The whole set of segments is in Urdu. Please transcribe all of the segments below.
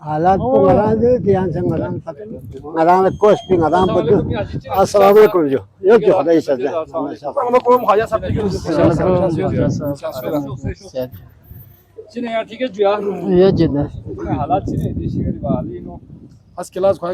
Alat po ngarade diyan sa ngarang pat. Ngarang kos pi ngarang pat. Assalamu alaikum jo. Yo jo hada isa ja. Çin'e ya tige ya. Ya jeda. Halat Çin'e dişiği bali no. Az kilas khoy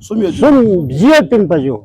Sun jiya pin pa jo.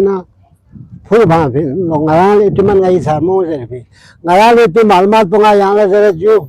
na. Phul bha pin lo ngarang le timan ngai sa mo se pi. Ngarang le pi malmat po nga yang la zara jo.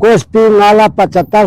Kos pi ngala 75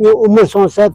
ni umur 67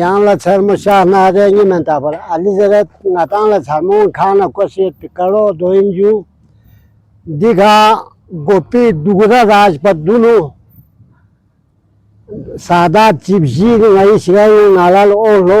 yang la char mo sha na de ni man ta par ali zara ngatang la char mo khana ko se pikaro doin ju diga gopi dugura rajpat dunu sada chipji ngai sigai nalal olo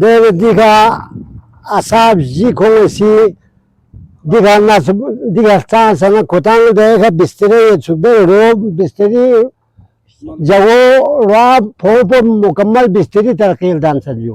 de diga asab ji ko si diga na diga ta sana kotang de ga bistre chube ro bistre jago ra pho po mukammal bistre tarkil dan sajjo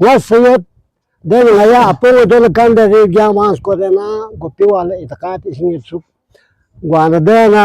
wa sayat de ngaya apo do kan de gya mas ko de na gopi wala itakat ising su gwana de na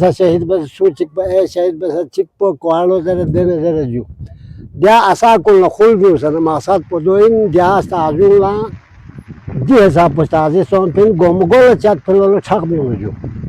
sa shahid ba su chik ba shahid ba sa chik po kwalo zara dene zara ju dia asa kul na khul ju sana masat po doin dia sta ju la dia sa po sta je son pin gom gol chat phlo chak bi ju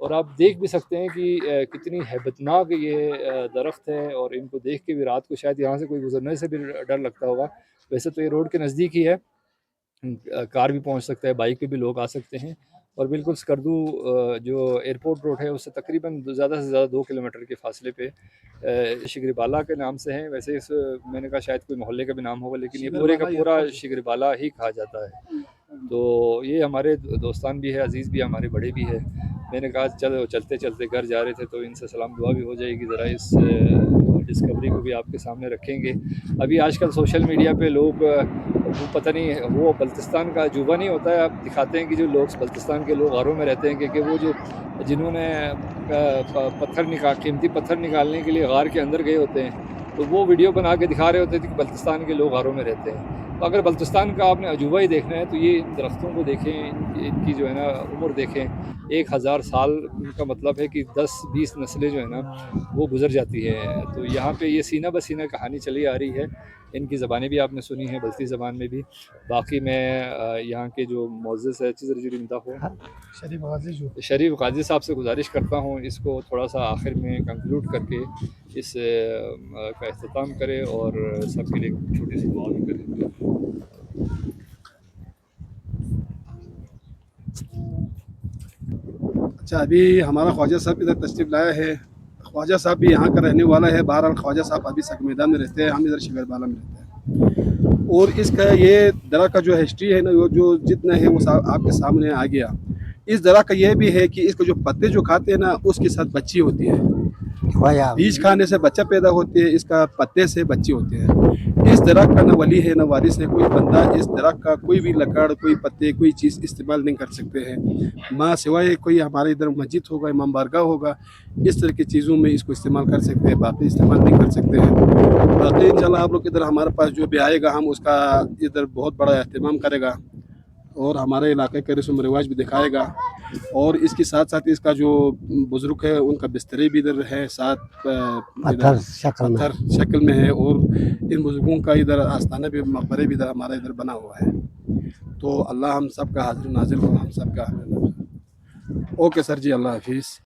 اور آپ دیکھ بھی سکتے ہیں کہ کتنی ہیبتناک یہ درخت ہے، اور ان کو دیکھ کے بھی رات کو شاید یہاں سے کوئی گزرنے سے بھی ڈر لگتا ہوگا۔ ویسے تو یہ روڈ کے نزدیک ہی ہے، کار بھی پہنچ سکتا ہے، بائک پہ بھی لوگ آ سکتے ہیں، اور بالکل اسکردو جو ایئرپورٹ روڈ ہے اس سے تقریباً زیادہ سے زیادہ 2 کلومیٹر کے فاصلے پہ شگریبالا کے نام سے ہیں۔ ویسے اس میں نے کہا شاید کوئی محلے کا بھی نام ہوگا، لیکن یہ پورے کا پورا شگریبالا ہی کہا جاتا ہے۔ تو یہ ہمارے دوستان بھی ہے، عزیز بھی ہے، ہمارے بڑے بھی ہے۔ میں نے کہا چلتے چلتے گھر جا رہے تھے تو ان سے سلام دعا بھی ہو جائے گی، ذرا اس ڈسکوری کو بھی آپ کے سامنے رکھیں گے۔ ابھی آج کل سوشل میڈیا پہ لوگ وہ پتہ نہیں، وہ بلتستان کا عجوبہ نہیں ہوتا ہے، آپ دکھاتے ہیں کہ جو لوگ بلتستان کے لوگ غاروں میں رہتے ہیں کہ وہ جو جنہوں نے قیمتی پتھر نکالنے کے لیے غار کے اندر گئے ہوتے ہیں، تو وہ ویڈیو بنا کے دکھا رہے ہوتے تھے کہ بلتستان کے لوگ غاروں میں رہتے ہیں۔ تو اگر بلتستان کا آپ نے عجوبہ ہی دیکھنا ہے تو یہ ان درختوں کو دیکھیں، ان کی جو ہے نا عمر دیکھیں، 1000 سال کا مطلب ہے کہ 10-20 نسلیں جو ہے نا وہ گزر جاتی ہے۔ تو یہاں پہ یہ سینہ بہ سینہ کہانی چلی آ رہی ہے۔ ان کی زبانیں بھی آپ نے سنی ہیں، بلتی زبان میں بھی۔ باقی میں یہاں کے جو معزز ہے شریف قاضی صاحب سے گزارش کرتا ہوں اس کو تھوڑا سا آخر میں کنکلوڈ کر کے اس کا اختتام کرے، اور سب کے لیے چھوٹی سی دعا بھی کرے۔ اچھا، ابھی ہمارا خواجہ صاحب ادھر تشریف لایا ہے۔ خواجہ صاحب بھی یہاں کا رہنے والا ہے۔ بہرحال خواجہ صاحب ابھی سگ میدان میں رہتے ہیں، ہم ادھر شگریبالا میں رہتے ہیں۔ اور اس کا یہ درخت کا جو ہسٹری ہے نا، وہ جو جتنا ہے وہ آپ کے سامنے آ گیا۔ اس درخت کا یہ بھی ہے کہ اس کو جو پتے جو کھاتے ہیں نا، اس کے ساتھ بچی ہوتی ہے۔ بیج کھانے سے بچہ پیدا ہوتے ہے، اس کا پتے سے بچی ہوتے ہیں۔ اس درخت کا نہ ولی ہے نہ وارث ہے، کوئی بندہ اس درخت کا کوئی بھی لکڑ، کوئی پتے، کوئی چیز استعمال نہیں کر سکتے ہیں، ماں سوائے کوئی ہمارے ادھر مسجد ہوگا، امام بارگاہ ہوگا، اس طرح کی چیزوں میں اس کو استعمال کر سکتے ہیں، باقی استعمال نہیں کر سکتے ہیں۔ باقی انشاءاللہ آپ لوگ ادھر ہمارے پاس جو بھی آئے گا، ہم اس کا ادھر بہت بڑا اہتمام کرے گا، اور ہمارے علاقے کے رسم و رواج بھی دکھائے گا۔ اور اس کے ساتھ ساتھ اس کا جو بزرگ ہے ان کا بسترے بھی ادھر ہے، ساتھ پتھر شکل میں ہے، اور ان بزرگوں کا ادھر آستانہ بھی، مقبرے بھی ادھر ہمارے ادھر بنا ہوا ہے۔ تو اللہ ہم سب کا حاضر ناظر ہو، ہم سب کا۔ اوکے سر جی، اللہ حافظ۔